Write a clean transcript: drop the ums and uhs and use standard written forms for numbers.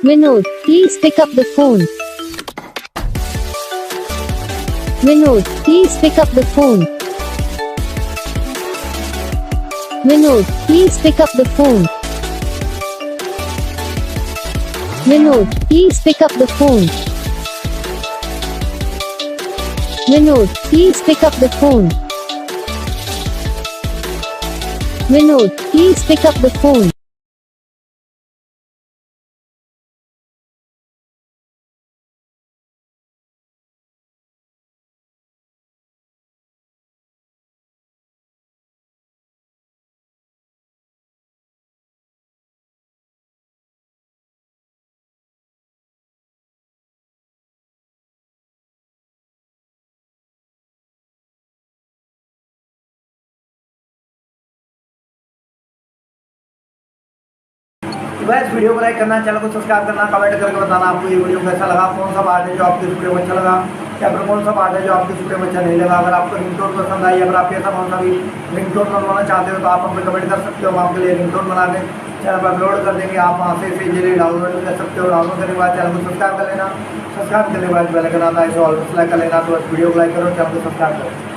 Vinod, please pick up the phone. Vinod, please pick up the phone. Vinod, please pick up the phone. Vinod, please pick up the phone. Vinod, please pick up the phone. Vinod, please pick up the phone. वह video को like करना, channel को subscribe करना, comment करके बताना आपको ये video कैसा लगा, कौन सा पार्ट है जो आपको इस वीडियो में अच्छा लगा या फिर कौन सा पार्ट है जो आपको इस वीडियो में अच्छा नहीं लगा। अगर आपको रिंगटोन पसंद आई, अगर आप ऐसा कौन सा भी रिंगटोन बनवाना चाहते हो तो आप हमको कमेंट कर सकते हो, हम आपके लिए रिंगटोन बना दें, चैनल पर अपलोड कर देंगे। आप वहाँ से इसे इजीली डाउनलोड कर सकते हो। डाउनलोड करने के बाद चैनल को सब्सक्राइब कर लेना, सब्सक्राइब करने के बाद बेल आइकन आता है इसे ऑल पर सेलेक्ट कर लेना। तो वीडियो को लाइक करो, चैनल को सब्सक्राइब करो।